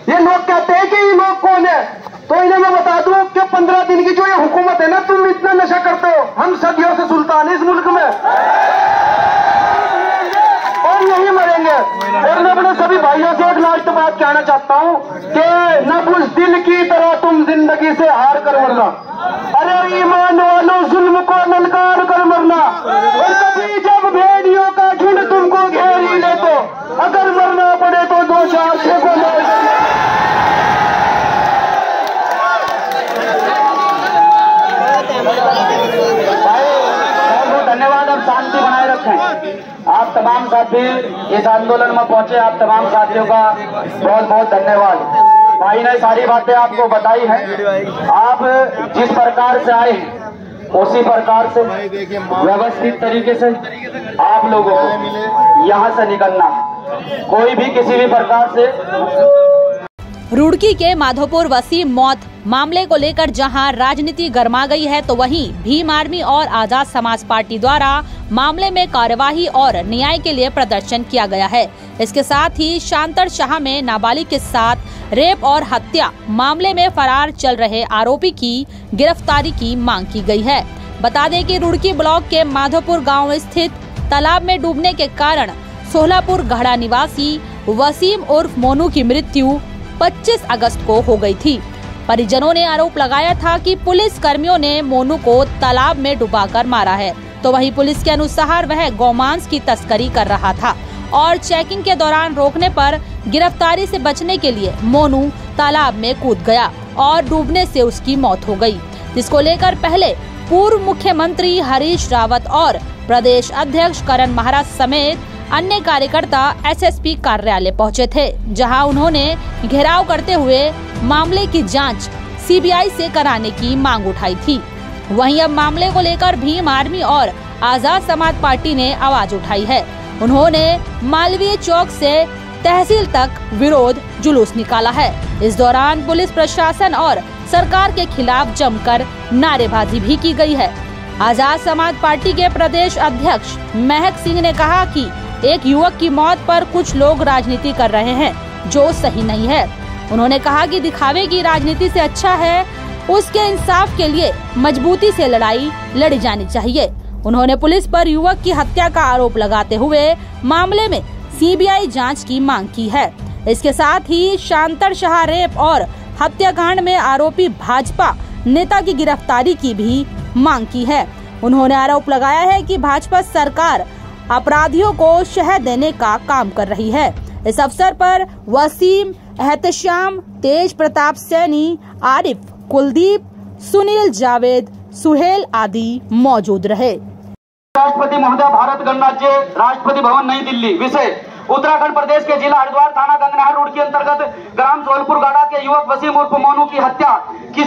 ये लोग कहते हैं कि ये लोग कौन है, तो इन्हें मैं बता दूं कि 15 दिन की जो ये हुकूमत है ना, तुम इतना नशा करते हो, हम सदियों से सुल्तान है इस मुल्क में और यही मरेंगे। और मैं अपने सभी भाइयों से एक लास्ट बात कहना चाहता हूं कि न बुझ दिल की तरह तुम जिंदगी से हार कर मरना, अरे ईमान वालों जुल्म को ललकार कर मरना, और कभी जब भेड़ियों का झुंड तुमको घेर ही ले तो अगर मरना पड़े तो 2-4 को मार देना। धन्यवाद। अब शांति बनाए रखें। आप तमाम साथी इस आंदोलन में पहुंचे, आप तमाम साथियों का बहुत बहुत धन्यवाद। भाई ने सारी बातें आपको बताई हैं। आप जिस प्रकार से आए उसी प्रकार से व्यवस्थित तरीके से आप लोगों को यहाँ से निकलना है। कोई भी किसी भी प्रकार से रुड़की के माधोपुर वसीम मौत मामले को लेकर जहां राजनीति गर्मा गई है, तो वहीं भीम आर्मी और आजाद समाज पार्टी द्वारा मामले में कार्यवाही और न्याय के लिए प्रदर्शन किया गया है। इसके साथ ही शांतर शाह में नाबालिग के साथ रेप और हत्या मामले में फरार चल रहे आरोपी की गिरफ्तारी की मांग की गई है। बता दें कि रुड़की ब्लॉक के माधोपुर गाँव स्थित तालाब में डूबने के कारण सोहलापुर गढ़ा निवासी वसीम उर्फ मोनू की मृत्यु 25 अगस्त को हो गई थी। परिजनों ने आरोप लगाया था कि पुलिस कर्मियों ने मोनू को तालाब में डुबाकर मारा है, तो वहीं पुलिस के अनुसार वह गौमांस की तस्करी कर रहा था और चेकिंग के दौरान रोकने पर गिरफ्तारी से बचने के लिए मोनू तालाब में कूद गया और डूबने से उसकी मौत हो गई, जिसको लेकर पहले पूर्व मुख्यमंत्री हरीश रावत और प्रदेश अध्यक्ष करण महाराज समेत अन्य कार्यकर्ता एसएसपी कार्यालय पहुंचे थे, जहां उन्होंने घेराव करते हुए मामले की जांच सीबीआई से कराने की मांग उठाई थी। वहीं अब मामले को लेकर भीम आर्मी और आजाद समाज पार्टी ने आवाज उठाई है। उन्होंने मालवीय चौक से तहसील तक विरोध जुलूस निकाला है। इस दौरान पुलिस प्रशासन और सरकार के खिलाफ जमकर नारेबाजी भी की गई है। आजाद समाज पार्टी के प्रदेश अध्यक्ष महक सिंह ने कहा कि एक युवक की मौत पर कुछ लोग राजनीति कर रहे हैं, जो सही नहीं है। उन्होंने कहा कि दिखावे की राजनीति से अच्छा है उसके इंसाफ के लिए मजबूती से लड़ाई लड़ी जानी चाहिए। उन्होंने पुलिस पर युवक की हत्या का आरोप लगाते हुए मामले में सीबीआई जांच की मांग की है। इसके साथ ही शांतर शाह रेप और हत्याकांड में आरोपी भाजपा नेता की गिरफ्तारी की भी मांग की है। उन्होंने आरोप लगाया है कि भाजपा सरकार अपराधियों को शह देने का काम कर रही है। इस अवसर पर वसीम, एहतशाम, तेज प्रताप सैनी, आरिफ, कुलदीप, सुनील, जावेद, सुहेल आदि मौजूद रहे। राष्ट्रपति महोदय भारत गणराज्य, राष्ट्रपति भवन नई दिल्ली। विषय उत्तराखंड प्रदेश के जिला हरिद्वार थाना गंगनहर रोड के अंतर्गत ग्राम सोहलपुर गाड़ा के युवक वसीम उर्फ मोनू की हत्या की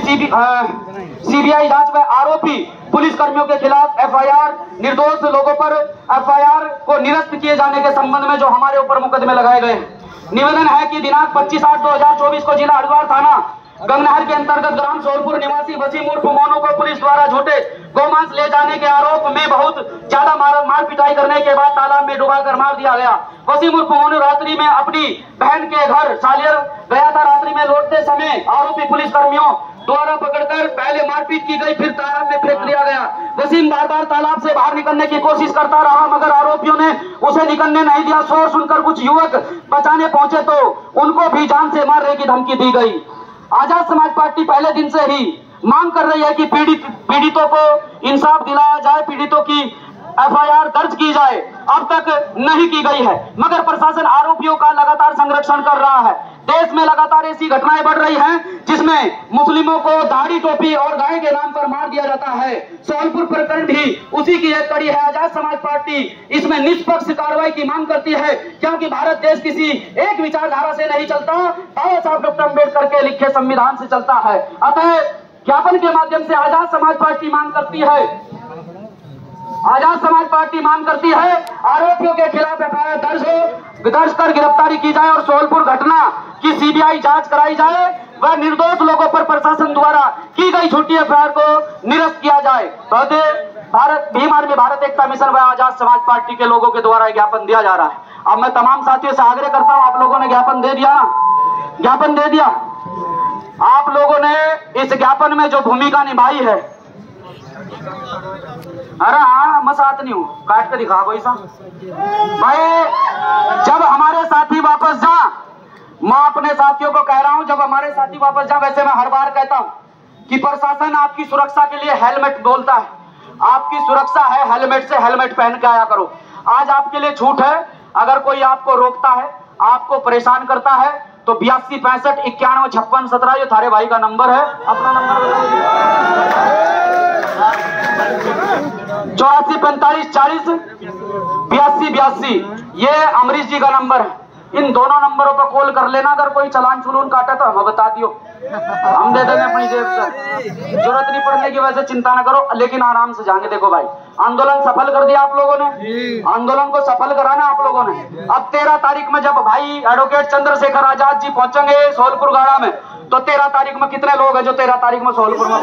सीबीआई जांच में आरोपी पुलिस कर्मियों के खिलाफ एफआईआर, निर्दोष लोगों पर एफआईआर को निरस्त किए जाने के संबंध में जो हमारे ऊपर मुकदमे लगाए गए हैं। निवेदन है कि दिनांक 25/8/2024 को जिला हरिद्वार थाना गंगनहर के अंतर्गत ग्राम सोहलपुर निवासी वसीम उर्फ मोनू को पुलिस द्वारा झूठे गौमांस ले जाने के आरोप में बहुत ज्यादा मार पिटाई करने के बाद तालाब में डुबाकर मार दिया गया। वसीम उर्फ मोनू रात्रि में अपनी बहन के घर सालियर गया था। रात्रि में लौटते समय आरोपी पुलिस कर्मियों द्वारा पकड़कर पहले मारपीट की गई, फिर तालाब में फेंक दिया गया। वसीम बार बार तालाब से बाहर निकलने की कोशिश करता रहा, मगर आरोपियों ने उसे निकलने नहीं दिया। शोर सुनकर कुछ युवक बचाने पहुंचे तो उनको भी जान से मारने की धमकी दी गई। आजाद समाज पार्टी पहले दिन से ही मांग कर रही है कि पीड़ितों को इंसाफ दिलाया जाए, पीड़ितों की एफआईआर दर्ज की जाए। अब तक नहीं की गई है, मगर प्रशासन आरोपियों का लगातार संरक्षण कर रहा है। देश में लगातार ऐसी घटनाएं बढ़ रही हैं जिसमें मुस्लिमों को दाढ़ी टोपी और गाय के नाम पर मार दिया जाता है। सोहलपुर प्रकरण भी उसी की एक कड़ी है। आजाद समाज पार्टी इसमें निष्पक्ष कार्रवाई की मांग करती है, क्योंकि भारत देश किसी एक विचारधारा से नहीं चलता, बाबा साहब डॉक्टर अम्बेडकर के लिखे संविधान से चलता है। अतः ज्ञापन के माध्यम से आजाद समाज पार्टी मांग करती है, आजाद समाज पार्टी मांग करती है आरोपियों के खिलाफ एफआईआर दर्ज कर गिरफ्तारी की जाए और सोहलपुर घटना की सीबीआई जांच कराई जाए व निर्दोष लोगों पर प्रशासन द्वारा की गई झूठी एफआईआर को निरस्त किया जाए। भारत भीम आर्मी भारत एकता मिशन व आजाद समाज पार्टी के लोगों के द्वारा ज्ञापन दिया जा रहा है। अब मैं तमाम साथियों से आग्रह करता हूं, आप लोगों ने ज्ञापन दे दिया ना, ज्ञापन दे दिया। आप लोगों ने इस ज्ञापन में जो भूमिका निभाई है, अरे हाँ मसात नहीं हूं, काट के दिखा कोई सा भाई। जब हमारे साथी वापस जा, मैं अपने साथियों को कह रहा हूं, जब हमारे साथी वापस जा, वैसे मैं हर बार कहता हूं कि प्रशासन आपकी सुरक्षा के लिए हेलमेट बोलता है, आपकी सुरक्षा है हेलमेट से, हेलमेट पहन के आया करो। आज आपके लिए छूट है, अगर कोई आपको रोकता है, आपको परेशान करता है तो 82 65 91 56 17 ये थारे भाई का नंबर है। अपना नंबर 84 45 40 82 82 ये अमरीश जी का नंबर है। इन दोनों नंबरों पर कॉल कर लेना। अगर कोई चलान चुलून काटे तो हमें बता दियो, हम दे देंगे अपनी जेब से। जरूरत नहीं पड़ने की वजह से चिंता ना करो, लेकिन आराम से जाएंगे। देखो भाई, आंदोलन सफल कर दिया आप लोगों ने, आंदोलन को सफल कराना आप लोगों ने। अब 13 तारीख में जब भाई एडवोकेट चंद्रशेखर आजाद जी पहुंचेंगे सोलपुर गाड़ा में, तो 13 तारीख में कितने लोग हैं जो 13 तारीख में सोलपुर में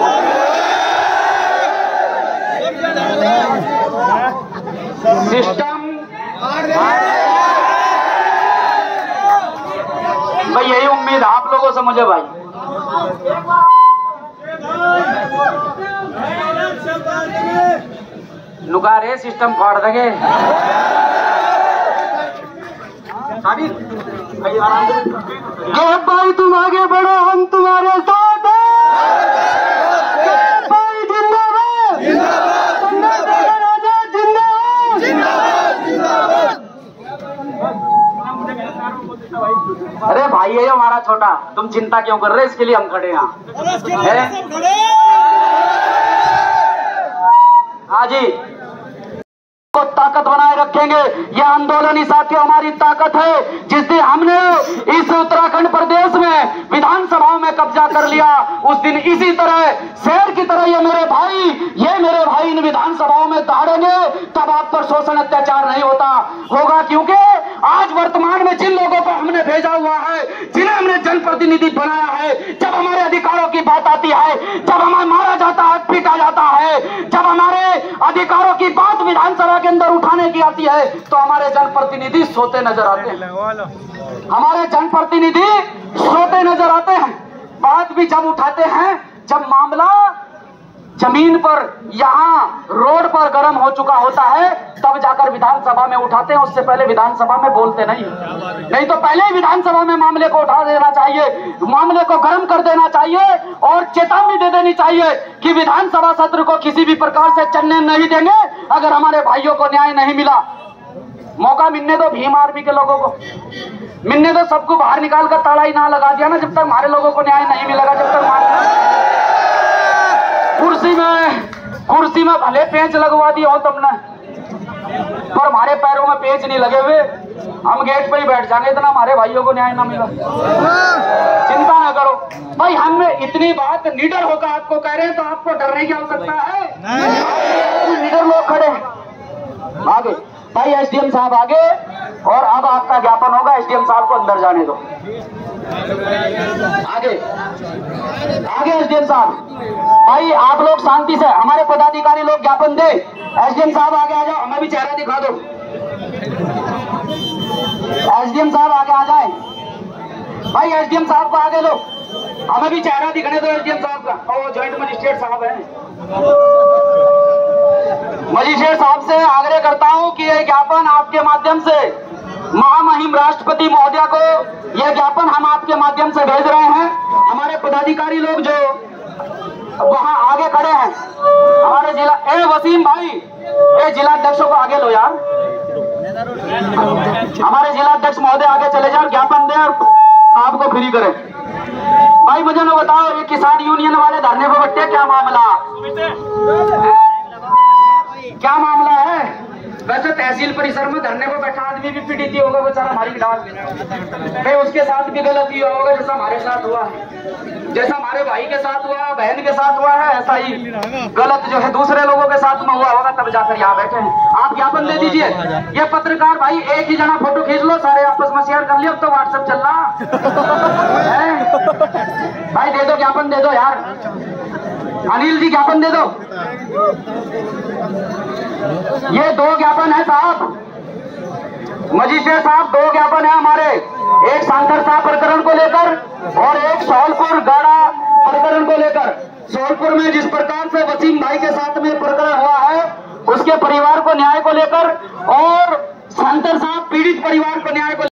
सिस्टम भाई, यही उम्मीद आप लोगों से मुझे भाई। नुकारे सिस्टम फाड़ देंगे। भाई तुम आगे बढ़ो, हम तुम्हारे साथ हैं। भाई जिंदाबाद, चंद्रशेखर आजाद जिंदाबाद, जिंदाबाद। अरे भाई ये हमारा छोटा, तुम चिंता क्यों कर रहे, इसके लिए हम खड़े हैं। हाँ जी, को ताकत बनाए रखेंगे। यह आंदोलन ही साथियों हमारी ताकत है। जिस दिन हमने इस उत्तराखंड प्रदेश में विधानसभाओं में कब्जा कर लिया, उस दिन इसी तरह शेर की तरह ये मेरे भाई इन विधानसभाओं में दहाड़ेंगे, तब आप पर शोषण अत्याचार नहीं होगा। क्योंकि आज वर्तमान में जिन लोगों को हमने भेजा हुआ है, जिन्हें हमने जनप्रतिनिधि बनाया है, जब हमारे अधिकारों की बात आती है, जब हमें मारा जाता है, पीटा जाता है, जब हमारे अधिकारों की बात विधानसभा के अंदर उठाने की आती है, तो हमारे जनप्रतिनिधि सोते नजर आते हैं। हमारे जनप्रतिनिधि सोते नजर आते हैं। बात भी जब उठाते हैं, जब मामला जमीन पर, यहाँ रोड पर गर्म हो चुका होता है, तब जाकर विधानसभा में उठाते हैं। उससे पहले विधानसभा में बोलते नहीं तो पहले ही विधानसभा में मामले को उठा देना चाहिए, मामले को गर्म कर देना चाहिए और चेतावनी दे देनी चाहिए कि विधानसभा सत्र को किसी भी प्रकार से चलने नहीं देंगे अगर हमारे भाइयों को न्याय नहीं मिला। मौका मिलने दो भीम आर्मी के लोगों को, मिलने दो, सबको बाहर निकाल कर ताला ही ना लगा दिया ना, जब तक हमारे लोगों को न्याय नहीं मिलेगा, जब तक कुर्सी में भले पेंच लगवा दिया हो तुमने, पर हमारे पैरों में पेंच नहीं लगे हुए, हम गेट पर ही बैठ जाएंगे इतना हमारे भाइयों को न्याय ना मिला। चिंता ना करो भाई, हम इतनी बात निडर होकर आपको कह रहे हैं, तो आपको डरने की आवश्यकता है। निडर लोग खड़े हैं आगे। भाई एसडीएम साहब आगे, और अब आपका ज्ञापन होगा। एसडीएम साहब को अंदर जाने दो। आगे एसडीएम साहब, भाई आप लोग शांति से, हमारे पदाधिकारी लोग ज्ञापन दे। एसडीएम साहब आगे आ जाओ, हमें भी चेहरा दिखा दो। एसडीएम साहब आगे आ जाए। भाई एसडीएम साहब को आगे लो, हमें भी चेहरा दिखने दो एसडीएम साहब का। और ज्वाइंट मजिस्ट्रेट साहब है, मजिस्ट्रेट साहब से आग्रह करता हूं कि यह ज्ञापन आपके माध्यम से महामहिम राष्ट्रपति महोदया को, यह ज्ञापन हम आपके माध्यम से भेज रहे हैं। हमारे पदाधिकारी लोग जो वहां आगे खड़े हैं, हमारे जिला वसीम भाई, जिला अध्यक्षों को आगे लो यार। हमारे जिला अध्यक्ष महोदय आगे चले जाओ, ज्ञापन दें और साहब को फ्री करें। भाई मुझे ना बताओ, ये किसान यूनियन वाले धरने पर बैठे, क्या मामला है? वैसे तहसील परिसर में धरने को बैठा आदमी भी पीड़ित होगा बेचारा, हमारी डाल भाई उसके साथ भी गलत ही होगा, जैसा हमारे साथ हुआ है, जैसा हमारे भाई के साथ हुआ, बहन के साथ हुआ है, ऐसा ही गलत जो है दूसरे लोगों के साथ में हुआ होगा, तब जाकर यहाँ बैठे हैं। आप ज्ञापन दे दीजिए। ये पत्रकार भाई एक ही जना फोटो खींच लो, सारे आपस में शेयर कर लिया, अब तो व्हाट्सएप चल रहा है। भाई दे दो, ज्ञापन दे दो यार। अनिल जी ज्ञापन दे दो। ये 2 ज्ञापन है साहब, मजिस्ट्रेट साहब, 2 ज्ञापन है हमारे। एक सांकर साहब प्रकरण को लेकर धौलपुर में जिस प्रकार से वसीम भाई के साथ में प्रकरण हुआ है, उसके परिवार को न्याय को लेकर और संतर साहब पीड़ित परिवार को न्याय को